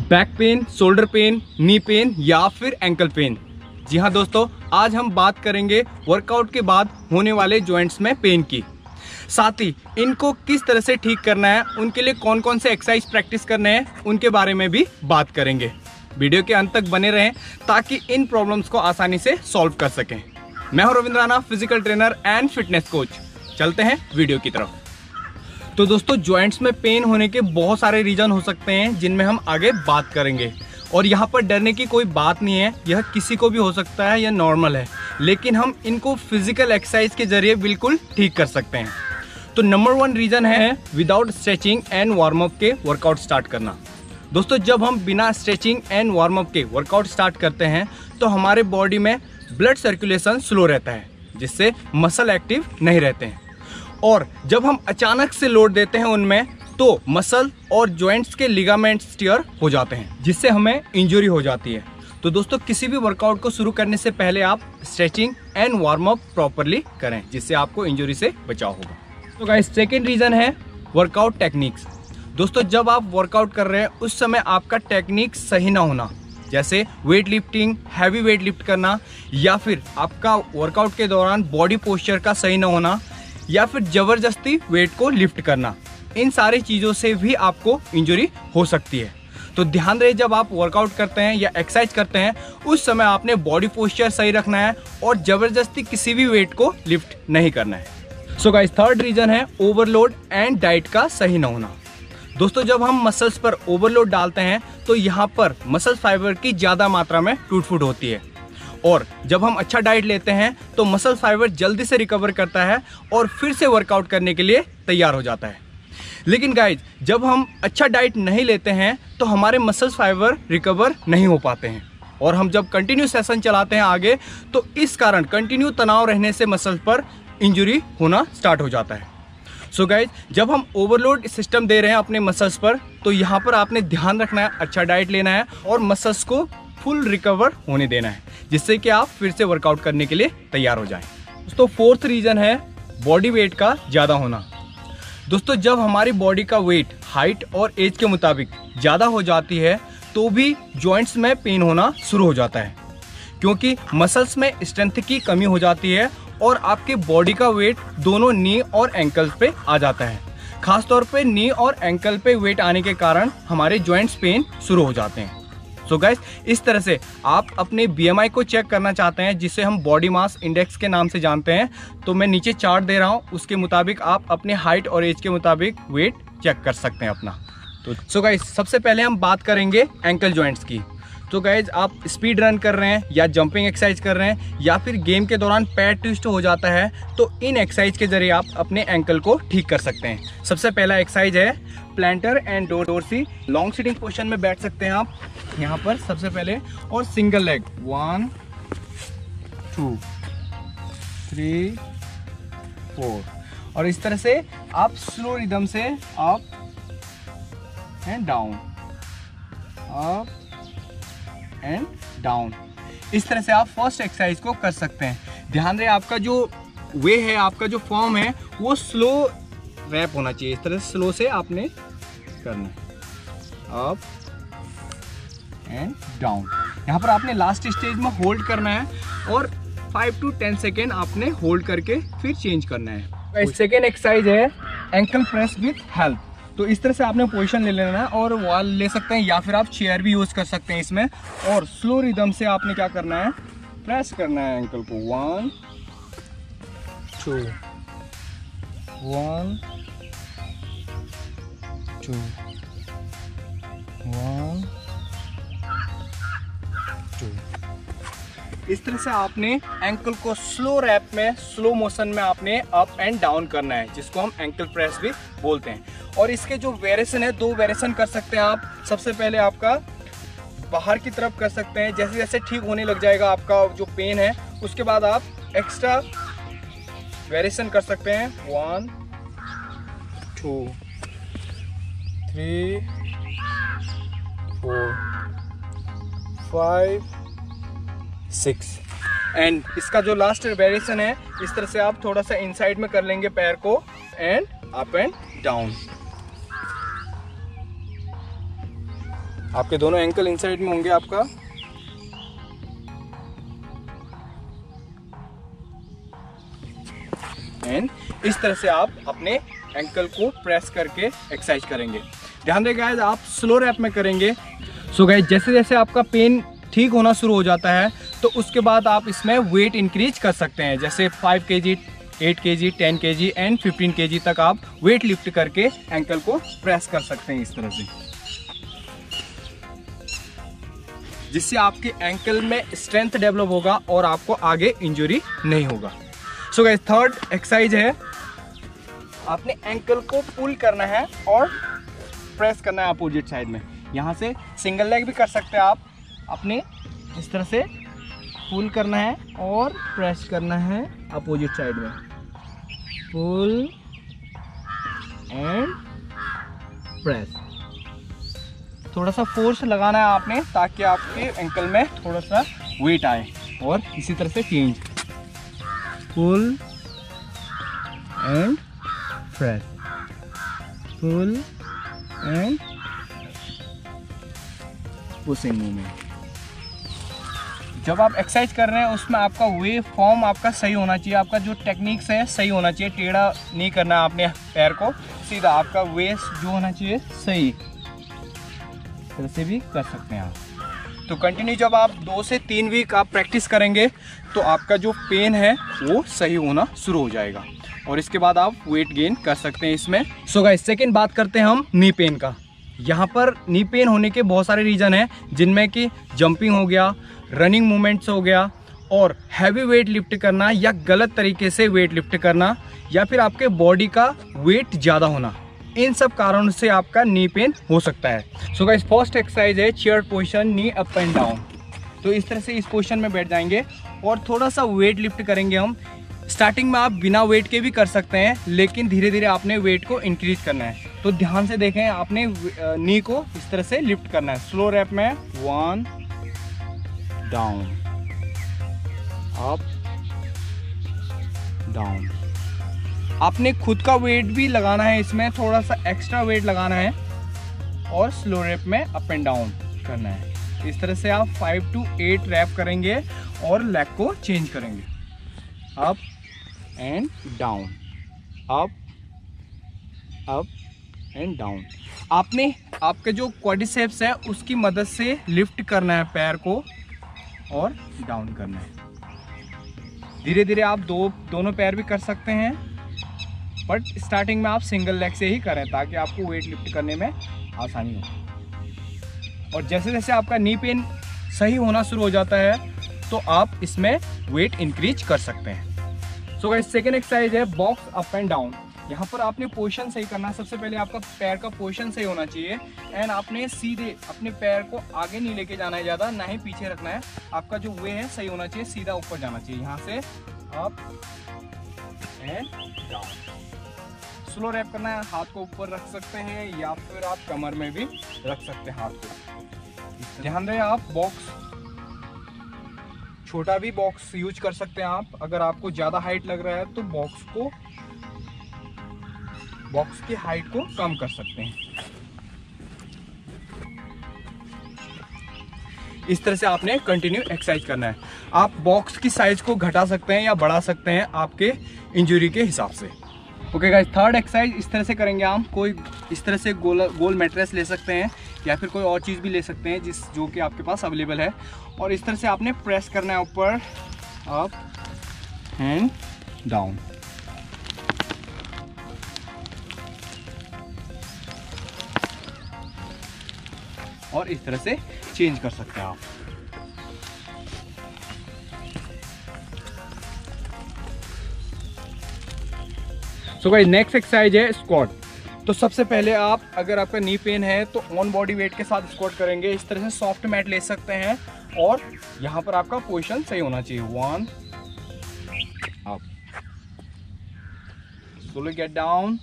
Back pain, shoulder pain, knee pain या फिर ankle pen. जी हाँ दोस्तों, आज हम बात करेंगे वर्कआउट के बाद होने वाले जॉइंट्स में पेन की। साथ ही इनको किस तरह से ठीक करना है, उनके लिए कौन कौन से एक्सरसाइज प्रैक्टिस करने हैं, उनके बारे में भी बात करेंगे। वीडियो के अंत तक बने रहें ताकि इन प्रॉब्लम्स को आसानी से सॉल्व कर सकें। मैं हूं Ravindra Rana, physical trainer and fitness coach. चलते हैं वीडियो की तरफ। तो दोस्तों, जॉइंट्स में पेन होने के बहुत सारे रीजन हो सकते हैं जिनमें हम आगे बात करेंगे। और यहाँ पर डरने की कोई बात नहीं है, यह किसी को भी हो सकता है, यह नॉर्मल है। लेकिन हम इनको फिजिकल एक्सरसाइज के जरिए बिल्कुल ठीक कर सकते हैं। तो नंबर 1 रीजन है without stretching and warm up के वर्कआउट स्टार्ट करना। दोस्तों, जब हम बिना स्ट्रेचिंग एंड वार्म अप के वर्कआउट स्टार्ट करते हैं तो हमारे बॉडी में ब्लड सर्कुलेशन स्लो रहता है, जिससे मसल एक्टिव नहीं रहते हैं। और जब हम अचानक से लोड देते हैं उनमें, तो मसल और जॉइंट्स के लिगामेंट्स टियर हो जाते हैं, जिससे हमें इंजरी हो जाती है। तो दोस्तों, किसी भी वर्कआउट को शुरू करने से पहले आप stretching and warm up properly करें, जिससे आपको इंजरी से बचाव होगा। तो गाइस, सेकंड रीजन है वर्कआउट टेक्निक्स। दोस्तों, जब आप वर्कआउट कर रहे हैं उस समय आपका टेक्निक सही ना होना, जैसे weight lifting, heavy weight lift करना, या फिर आपका वर्कआउट के दौरान बॉडी पोस्चर का सही ना होना, या फिर जबरदस्ती वेट को लिफ्ट करना, इन सारी चीज़ों से भी आपको इंजरी हो सकती है। तो ध्यान रहे, जब आप वर्कआउट करते हैं या एक्सरसाइज करते हैं उस समय आपने बॉडी पोस्चर सही रखना है और जबरदस्ती किसी भी वेट को लिफ्ट नहीं करना है। सो गाइस, थर्ड रीजन है ओवरलोड एंड डाइट का सही ना होना। दोस्तों, जब हम मसल्स पर ओवरलोड डालते हैं तो यहाँ पर मसल फाइबर की ज़्यादा मात्रा में टूट फूट होती है। और जब हम अच्छा डाइट लेते हैं तो मसल फाइबर जल्दी से रिकवर करता है और फिर से वर्कआउट करने के लिए तैयार हो जाता है। लेकिन गाइज, जब हम अच्छा डाइट नहीं लेते हैं तो हमारे मसल फाइबर रिकवर नहीं हो पाते हैं। और हम जब कंटिन्यू सेशन चलाते हैं आगे, तो इस कारण कंटिन्यू तनाव रहने से मसल पर इंजरी होना स्टार्ट हो जाता है। सो गाइज, जब हम ओवरलोड सिस्टम दे रहे हैं अपने मसल्स पर, तो यहाँ पर आपने ध्यान रखना है, अच्छा डाइट लेना है और मसल्स को फुल रिकवर होने देना है, जिससे कि आप फिर से वर्कआउट करने के लिए तैयार हो जाएं। दोस्तों, फोर्थ रीजन है बॉडी वेट का ज़्यादा होना। दोस्तों, जब हमारी बॉडी का वेट हाइट और एज के मुताबिक ज़्यादा हो जाती है तो भी जॉइंट्स में पेन होना शुरू हो जाता है, क्योंकि मसल्स में स्ट्रेंथ की कमी हो जाती है और आपके बॉडी का वेट दोनों नी और एंकल पे आ जाता है। खासतौर पे नी और एंकल पे वेट आने के कारण हमारे जॉइंट्स पेन शुरू हो जाते हैं। सो गाइस, इस तरह से आप अपने BMI को चेक करना चाहते हैं, जिसे हम बॉडी मास इंडेक्स के नाम से जानते हैं, तो मैं नीचे चार्ट दे रहा हूं, उसके मुताबिक आप अपने हाइट और एज के मुताबिक वेट चेक कर सकते हैं अपना। तो सो गाइस, सबसे पहले हम बात करेंगे एंकल जॉइंट्स की। तो गाइज, आप स्पीड रन कर रहे हैं या जंपिंग एक्सरसाइज कर रहे हैं या फिर गेम के दौरान पैर ट्विस्ट हो जाता है, तो इन एक्सरसाइज के जरिए आप अपने एंकल को ठीक कर सकते हैं। सबसे पहला एक्सरसाइज है planter and Dorsey. Long sitting position में बैठ सकते हैं आप यहाँ पर सबसे पहले, और सिंगल लेग 1 2 3 4, और इस तरह से आप स्लो रिदम से up and down, up and down, इस तरह से आप फर्स्ट एक्सरसाइज को कर सकते हैं। ध्यान रहे, आपका जो वे है, आपका जो फॉर्म है, वो स्लो रैप होना चाहिए। इस तरह से स्लो से आपने करना है, अप एंड डाउन। यहाँ पर आपने लास्ट स्टेज में होल्ड करना है और 5 to 10 सेकेंड आपने होल्ड करके फिर चेंज करना है। सेकेंड एक्सरसाइज है एंकल प्रेस विथ हेल्प। तो इस तरह से आपने पोजीशन ले लेना है और वॉल ले सकते हैं या फिर आप चेयर भी यूज कर सकते हैं इसमें। और स्लो रिदम से आपने क्या करना है, प्रेस करना है एंकल को। 1 2 1 2 1 2। इस तरह से आपने एंकल को स्लो रैप में, स्लो मोशन में आपने अप एंड डाउन करना है, जिसको हम एंकल प्रेस भी बोलते हैं। और इसके जो वेरिएशन है, 2 वेरिएशन कर सकते हैं आप। सबसे पहले आपका बाहर की तरफ कर सकते हैं, जैसे जैसे ठीक होने लग जाएगा आपका जो पेन है, उसके बाद आप एक्स्ट्रा वेरिएशन कर सकते हैं। 1 2 3 4 5 6। एंड इसका जो लास्ट वेरिएशन है, इस तरह से आप थोड़ा सा इनसाइड में कर लेंगे पैर को, एंड अप एंड डाउन, आपके दोनों एंकल इनसाइड में होंगे आपका। एंड इस तरह से आप अपने एंकल को प्रेस करके एक्सरसाइज करेंगे। ध्यान दें गाइस, आप स्लो रैप में करेंगे। सो गाइस, जैसे जैसे आपका पेन ठीक होना शुरू हो जाता है तो उसके बाद आप इसमें वेट इंक्रीज कर सकते हैं। जैसे 5 kg, 8 kg, 10 kg and 15 kg तक आप वेट लिफ्ट करके एंकल को प्रेस कर सकते हैं इस तरह से, जिससे आपके एंकल में स्ट्रेंथ डेवलप होगा और आपको आगे इंजरी नहीं होगा। सो गाइस, थर्ड एक्सरसाइज है, आपने एंकल को पुल करना है और प्रेस करना है अपोजिट साइड में। यहाँ से सिंगल लेग भी कर सकते हैं आप, अपने इस तरह से पुल करना है और प्रेस करना है अपोजिट साइड में, पुल एंड प्रेस। थोड़ा सा फोर्स लगाना है आपने ताकि आपके एंकल में थोड़ा सा वेट आए। और इसी तरह से change, pull and press, pull and pushing movement. जब आप एक्सरसाइज कर रहे हैं उसमें आपका वे फॉर्म आपका सही होना चाहिए, आपका जो टेक्निक्स है सही होना चाहिए। टेढ़ा नहीं करना है आपने पैर को, सीधा आपका वेस्ट जो होना चाहिए सही तरह से भी कर सकते हैं आप। तो कंटिन्यू जब आप 2 से 3 वीक आप प्रैक्टिस करेंगे तो आपका जो पेन है वो सही होना शुरू हो जाएगा और इसके बाद आप वेट गेन कर सकते हैं इसमें। सो गाइस, सेकंड बात करते हैं हम नी पेन का। यहाँ पर नी पेन होने के बहुत सारे रीज़न हैं, जिनमें कि जंपिंग हो गया, रनिंग मूवमेंट्स हो गया, और हैवी वेट लिफ्ट करना या गलत तरीके से वेट लिफ्ट करना, या फिर आपके बॉडी का वेट ज़्यादा होना। इन सब कारणों से आपका नी पेन हो सकता है। सो गाइस, फर्स्ट एक्सरसाइज है chair position, knee up and down. तो इस तरह से इस पोजीशन में बैठ जाएंगे और थोड़ा सा वेट लिफ्ट करेंगे हम। स्टार्टिंग में आप बिना वेट के भी कर सकते हैं, लेकिन धीरे धीरे आपने वेट को इंक्रीज करना है। तो ध्यान से देखें, आपने नी को इस तरह से लिफ्ट करना है। स्लो रैप में 1 डाउन, अप डाउन। आपने खुद का वेट भी लगाना है इसमें, थोड़ा सा एक्स्ट्रा वेट लगाना है और स्लो रैप में अप एंड डाउन करना है। इस तरह से आप 5 to 8 रैप करेंगे और लेग को चेंज करेंगे, up and down, up and down. आपने आपके जो क्वाड्रिसेप्स है उसकी मदद से लिफ्ट करना है पैर को और डाउन करना है। धीरे धीरे आप दोनों पैर भी कर सकते हैं, बट स्टार्टिंग में आप सिंगल लेग से ही करें ताकि आपको वेट लिफ्ट करने में आसानी हो। और जैसे जैसे आपका नी पेन सही होना शुरू हो जाता है तो आप इसमें वेट इंक्रीज कर सकते हैं। सो गाइस, सेकेंड एक्सरसाइज है बॉक्स अप एंड डाउन। यहाँ पर आपने पोजीशन सही करना है। सबसे पहले आपका पैर का पोजीशन सही होना चाहिए एंड आपने सीधे अपने पैर को आगे नहीं लेके जाना है ज़्यादा, ना ही पीछे रखना है। आपका जो वे है सही होना चाहिए, सीधा ऊपर जाना चाहिए। यहाँ से up and down. Slow rep करना है, हाथ को ऊपर रख सकते हैं या फिर आप कमर में भी रख सकते हैं हाथ को। ध्यान दें, आप बॉक्स छोटा भी बॉक्स यूज कर सकते हैं आप। अगर आपको ज़्यादा हाइट लग रहा है तो बॉक्स की हाइट को कम कर सकते हैं। इस तरह से आपने कंटिन्यू एक्सरसाइज करना है। आप बॉक्स की साइज को घटा सकते हैं या बढ़ा सकते हैं आपके इंजरी के हिसाब से। ओके गाइस, थर्ड एक्सरसाइज इस तरह से करेंगे हम। कोई इस तरह से गोल मैट्रेस ले सकते हैं या फिर कोई और चीज़ भी ले सकते हैं जो कि आपके पास अवेलेबल है। और इस तरह से आपने प्रेस करना है ऊपर, अप एंड डाउन। और इस तरह से चेंज कर सकते हैं आप। सो गाइस, नेक्स्ट एक्सरसाइज है स्क्वाट। तो सबसे पहले आप, अगर आपका नी पेन है तो ऑन बॉडी वेट के साथ स्क्वाट करेंगे। इस तरह से सॉफ्ट मैट ले सकते हैं और यहाँ पर आपका पोजीशन सही होना चाहिए। 1 up, slowly get down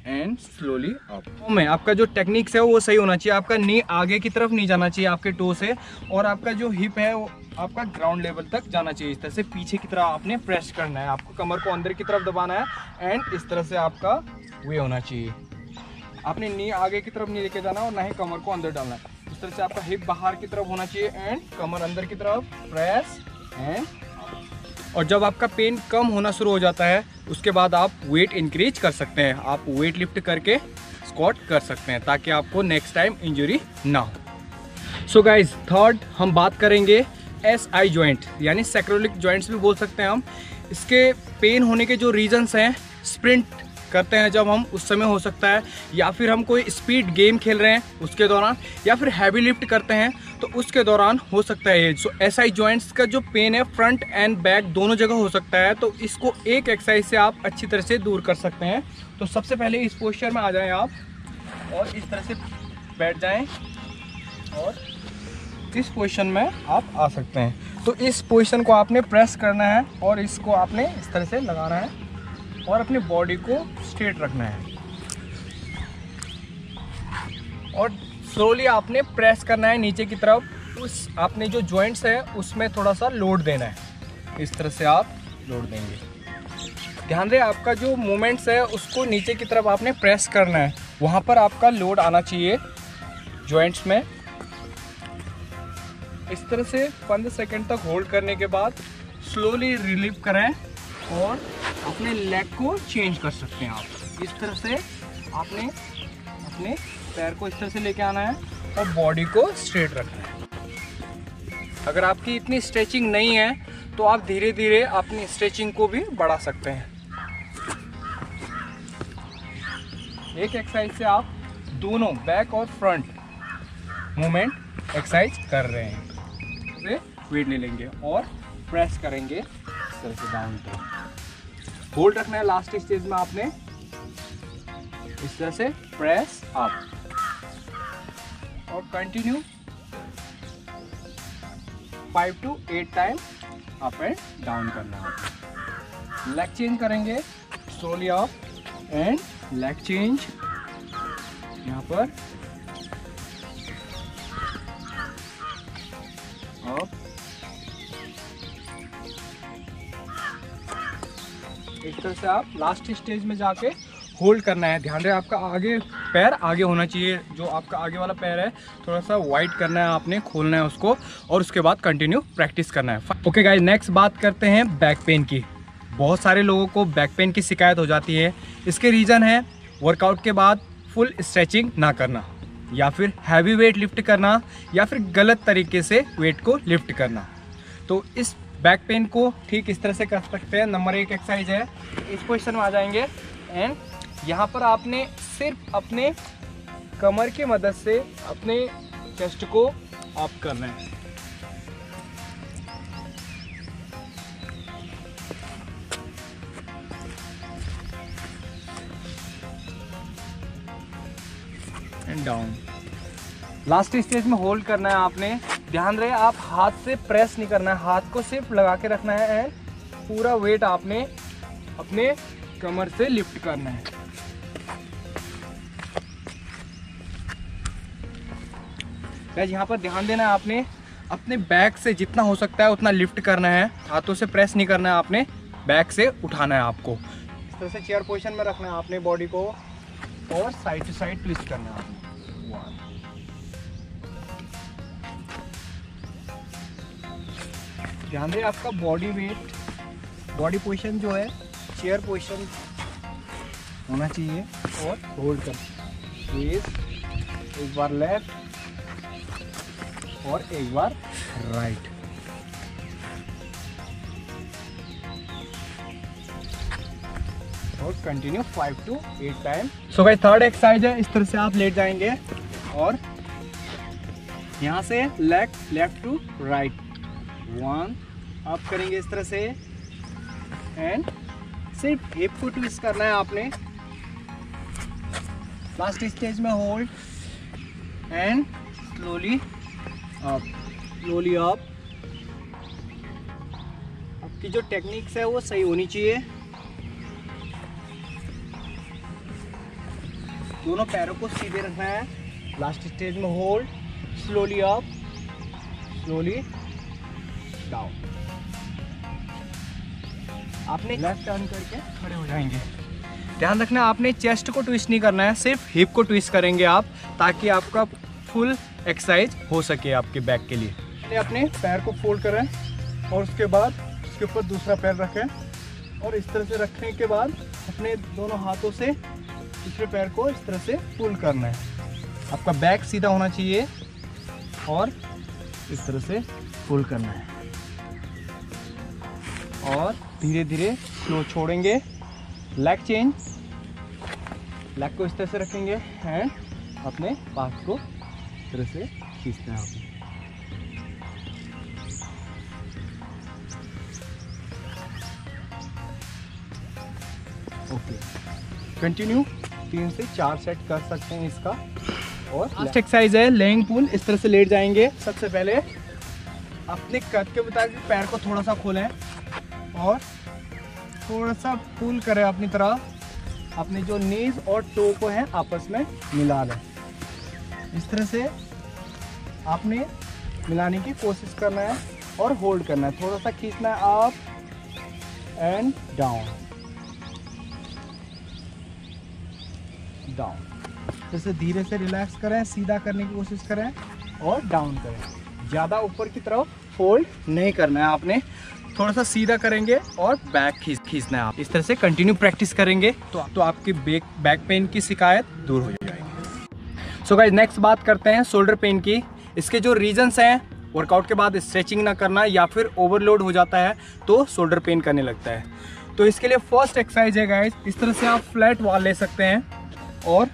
and slowly up. में आपका जो टेक्निक्स है वो सही होना चाहिए। आपका नी आगे की तरफ नहीं जाना चाहिए आपके टो से, और आपका जो हिप है वो आपका ग्राउंड लेवल तक जाना चाहिए। इस तरह से पीछे की तरफ आपने प्रेस करना है। आपको कमर को अंदर की तरफ दबाना है एंड इस तरह से आपका वे होना चाहिए। आपने नी आगे की तरफ नहीं लेके जाना और ना ही कमर को अंदर डालना है। तरह से आपका हिप बाहर की तरफ होना चाहिए एंड कमर अंदर की तरफ, प्रेस एंड। और जब आपका पेन कम होना शुरू हो जाता है उसके बाद आप वेट इंक्रीज कर सकते हैं। आप वेट लिफ्ट करके स्क्वाट कर सकते हैं ताकि आपको नेक्स्ट टाइम इंजरी ना हो। सो गाइज, थर्ड हम बात करेंगे SI जॉइंट यानी सैक्रोलिक जॉइंट्स भी बोल सकते हैं हम। इसके पेन होने के जो रीजंस हैं, स्प्रिंट करते हैं जब हम उस समय हो सकता है, या फिर हम कोई स्पीड गेम खेल रहे हैं उसके दौरान, या फिर हैवी लिफ्ट करते हैं तो उसके दौरान हो सकता है ये। सो SI जॉइंट्स का जो पेन है फ्रंट एंड बैक दोनों जगह हो सकता है, तो इसको एक एक्सरसाइज से आप अच्छी तरह से दूर कर सकते हैं। तो सबसे पहले इस पोस्चर में आ जाएं आप और इस तरह से बैठ जाएं और इस पोजीशन में आप आ सकते हैं। तो इस पोजीशन को आपने प्रेस करना है और इसको आपने इस तरह से लगाना है और अपनी बॉडी को स्ट्रेट रखना है और स्लोली आपने प्रेस करना है नीचे की तरफ। उस आपने जो जॉइंट्स है उसमें थोड़ा सा लोड देना है, इस तरह से आप लोड देंगे। ध्यान रहे आपका जो मूवमेंट्स है उसको नीचे की तरफ आपने प्रेस करना है, वहाँ पर आपका लोड आना चाहिए जॉइंट्स में। इस तरह से 15 सेकंड तक होल्ड करने के बाद स्लोली रिलीव करें और अपने लेग को चेंज कर सकते हैं आप। इस तरह से आपने अपने पैर को इस तरह से लेके आना है और बॉडी को स्ट्रेट रखना है। अगर आपकी इतनी स्ट्रेचिंग नहीं है तो आप धीरे धीरे अपनी स्ट्रेचिंग को भी बढ़ा सकते हैं। एक एक्सरसाइज से आप दोनों बैक और फ्रंट मूवमेंट एक्सरसाइज कर रहे हैं। वेट ले लेंगे और प्रेस करेंगे इस तरह से डाउन पे। होल्ड रखना है लास्ट स्टेज में आपने, इस तरह से प्रेस अप और continue 5 to 8 time up and down करना है। लेग चेंज करेंगे slowly up and leg change, यहाँ पर अप। इस तरह से आप लास्ट स्टेज में जाके होल्ड करना है। ध्यान रहे आपका आगे पैर आगे होना चाहिए, जो आपका आगे वाला पैर है थोड़ा सा वाइड करना है, आपने खोलना है उसको और उसके बाद कंटिन्यू प्रैक्टिस करना है। ओके गाइस, नेक्स्ट बात करते हैं बैक पेन की। बहुत सारे लोगों को बैक पेन की शिकायत हो जाती है। इसके रीज़न है वर्कआउट के बाद फुल स्ट्रेचिंग ना करना, या फिर हैवी वेट लिफ्ट करना, या फिर गलत तरीके से वेट को लिफ्ट करना। तो इस बैक पेन को ठीक इस तरह से कर सकते हैं। नंबर 1 एक्सरसाइज है, इस पोजीशन में आ जाएंगे एंड यहाँ पर आपने सिर्फ अपने कमर की मदद से अपने चेस्ट को अप करना है। And down. लास्ट स्टेज में होल्ड करना है आपने। ध्यान रहे आप हाथ से प्रेस नहीं करना है, हाथ को सिर्फ लगा के रखना है एंड पूरा वेट आपने अपने कमर से लिफ्ट करना है। गाइस, यहाँ पर ध्यान देना है आपने अपने बैक से जितना हो सकता है उतना लिफ्ट करना है, हाथों से प्रेस नहीं करना है, आपने बैक से उठाना है। आपको इस तरह से चेयर पोजीशन में रखना है आपने बॉडी को और साइड टू साइड ट्विस्ट करना है आपने। ध्यान दें आपका बॉडी वेट, बॉडी पोजीशन जो है चेयर पोजीशन होना चाहिए और होल्ड कर। एक बार लेफ्ट और एक बार राइट। और continue 5 to 8 time. So guys, third exercise है, इस तरह से आप लेट जाएंगे और यहाँ से लेफ्ट टू राइट 1 अप करेंगे इस तरह से एंड सिर्फ हिप को ट्विस्ट करना है आपने। लास्ट स्टेज में hold and slowly up, slowly up. आपकी जो टेक्निक्स है वो सही होनी चाहिए। दोनों पैरों को सीधे रखना है। लास्ट स्टेज में hold, slowly up, slowly down. आपने लेफ्ट टर्न करके खड़े हो जाएंगे। ध्यान रखना आपने चेस्ट को ट्विस्ट नहीं करना है, सिर्फ हिप को ट्विस्ट करेंगे आप, ताकि आपका फुल एक्सरसाइज हो सके आपके बैक के लिए। अपने पैर को फोल्ड करें और उसके बाद उसके ऊपर दूसरा पैर रखें और इस तरह से रखने के बाद अपने दोनों हाथों से दूसरे पैर को इस तरह से पुल करना है। आपका बैक सीधा होना चाहिए और इस तरह से पुल करना है और धीरे धीरे स्लो छोड़ेंगे। लेग चेंज, लेग को इस तरह से रखेंगे एंड अपने पार्ट को इस तरह से खींचना है आपने। ओके, कंटिन्यू 3 से 4 सेट कर सकते हैं इसका। और लास्ट एक्सरसाइज है लेइंग पुल। इस तरह से लेट जाएंगे। सबसे पहले अपने कद के मुताबिक पैर को थोड़ा सा खोलें और थोड़ा सा पुल करें अपनी तरह। अपने जो नीज और टो को है आपस में मिला लें। इस तरह से आपने मिलाने की कोशिश करना है और होल्ड करना है। थोड़ा सा खींचना है अप एंड डाउन, डाउन। जैसे धीरे से रिलैक्स करें, सीधा करने की कोशिश करें और डाउन करें। ज़्यादा ऊपर की तरफ फोल्ड नहीं करना है आपने, थोड़ा सा सीधा करेंगे और बैक खींचना है। आप इस तरह से कंटिन्यू प्रैक्टिस करेंगे तो आपकी बैक पेन की शिकायत दूर हो जाएगी। सो गाइस, नेक्स्ट बात करते हैं शोल्डर पेन की। इसके जो रीजंस हैं, वर्कआउट के बाद स्ट्रेचिंग ना करना या फिर ओवरलोड हो जाता है तो शोल्डर पेन करने लगता है। तो इसके लिए फर्स्ट एक्सरसाइज है गाइस, इस तरह से आप फ्लैट वॉल ले सकते हैं और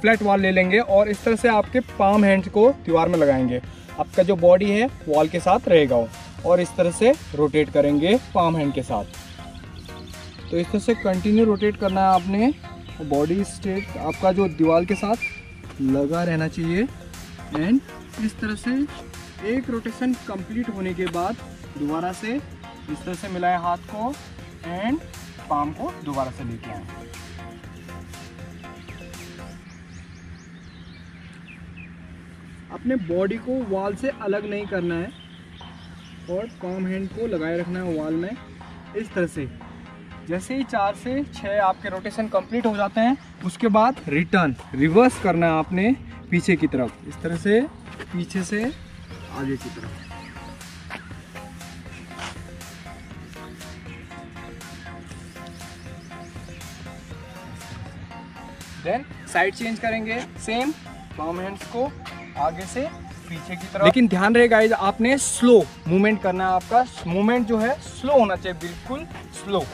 फ्लैट वॉल ले लेंगे और इस तरह से आपके पाम हैंड को दीवार में लगाएंगे। आपका जो बॉडी है वॉल के साथ रहेगा वो, और इस तरह से रोटेट करेंगे पाम हैंड के साथ। तो इस तरह से कंटिन्यू रोटेट करना है आपने। बॉडी स्ट्रेट आपका जो दीवार के साथ लगा रहना चाहिए एंड इस तरह से एक रोटेशन कंप्लीट होने के बाद दोबारा से इस तरह से मिलाएं हाथ को एंड पाम को दोबारा से लेके आए। अपने बॉडी को वॉल से अलग नहीं करना है और पाम हैंड को लगाए रखना है वॉल में। इस तरह से जैसे ही 4 से 6 आपके रोटेशन कंप्लीट हो जाते हैं, उसके बाद रिवर्स करना है आपने पीछे की तरफ। इस तरह से पीछे से आगे की तरफ। देन साइड चेंज करेंगे, सेम पाम हैंड्स को आगे से पीछे की तरफ। लेकिन ध्यान रहे गाइस, आपने स्लो मूवमेंट करना है। आपका मूवमेंट जो है स्लो होना चाहिए, बिल्कुल स्लो,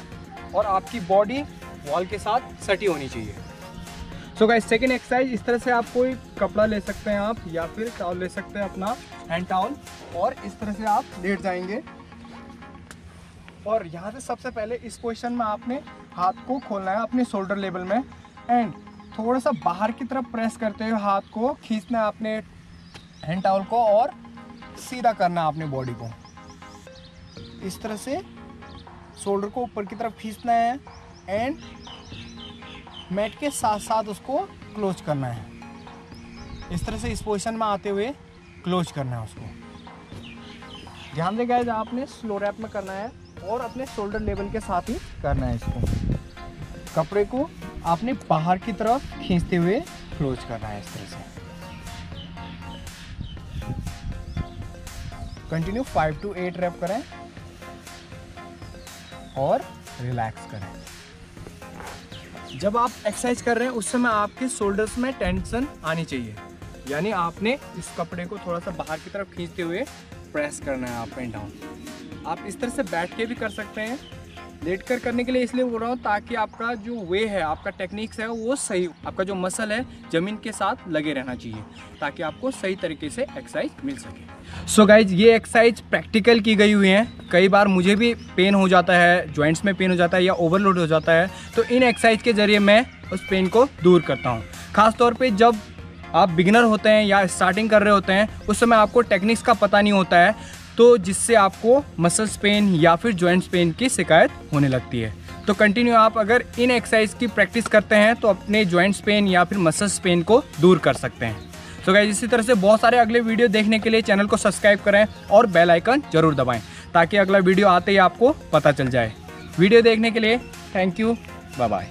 और आपकी बॉडी वॉल के साथ सटी होनी चाहिए। सो गाइस, सेकंड एक्सरसाइज, इस तरह से आप कोई कपड़ा ले सकते हैं आप या फिर टॉवल ले सकते हैं, अपना हैंड टॉवल, और इस तरह से आप लेट जाएंगे। और यहाँ से सबसे पहले इस पोजीशन में आपने हाथ को खोलना है अपने शोल्डर लेवल में एंड थोड़ा सा बाहर की तरफ प्रेस करते हुए हाथ को खींचना है अपने हैंड टॉवल को और सीधा करना है अपनी बॉडी को। इस तरह से शोल्डर को ऊपर की तरफ खींचना है एंड मैट के साथ साथ उसको क्लोज करना है। इस तरह से इस पोजीशन में आते हुए क्लोज करना है उसको। ध्यान दें गाइस, आपने स्लो रैप में करना है और अपने शोल्डर लेवल के साथ ही करना है इसको। कपड़े को आपने बाहर की तरफ खींचते हुए क्लोज करना है इस तरह से। कंटिन्यू 5 to 8 रैप करें और रिलैक्स करें। जब आप एक्सरसाइज कर रहे हैं उस समय आपके शोल्डर्स में टेंशन आनी चाहिए, यानी आपने इस कपड़े को थोड़ा सा बाहर की तरफ खींचते हुए प्रेस करना है अप एंड डाउन। आप इस तरह से बैठ के भी कर सकते हैं। लेट कर करने के लिए इसलिए बोल रहा हूँ ताकि आपका जो वे है, आपका टेक्निक्स है वो सही, आपका जो मसल है जमीन के साथ लगे रहना चाहिए ताकि आपको सही तरीके से एक्सरसाइज मिल सके। सो गाइज, ये एक्सरसाइज प्रैक्टिकल की गई हुई हैं। कई बार मुझे भी पेन हो जाता है, जॉइंट्स में पेन हो जाता है या ओवरलोड हो जाता है, तो इन एक्सरसाइज के जरिए मैं उस पेन को दूर करता हूँ। खासतौर पर जब आप बिगिनर होते हैं या स्टार्टिंग कर रहे होते हैं, उस समय आपको टेक्निक्स का पता नहीं होता है, तो जिससे आपको मसल्स पेन या फिर जॉइंट्स पेन की शिकायत होने लगती है। तो कंटिन्यू आप अगर इन एक्सरसाइज की प्रैक्टिस करते हैं तो अपने जॉइंट्स पेन या फिर मसल्स पेन को दूर कर सकते हैं। तो गाइस, इसी तरह से बहुत सारे अगले वीडियो देखने के लिए चैनल को सब्सक्राइब करें और बेल आइकन जरूर दबाएं ताकि अगला वीडियो आते ही आपको पता चल जाए। वीडियो देखने के लिए थैंक यू, बाय बाय।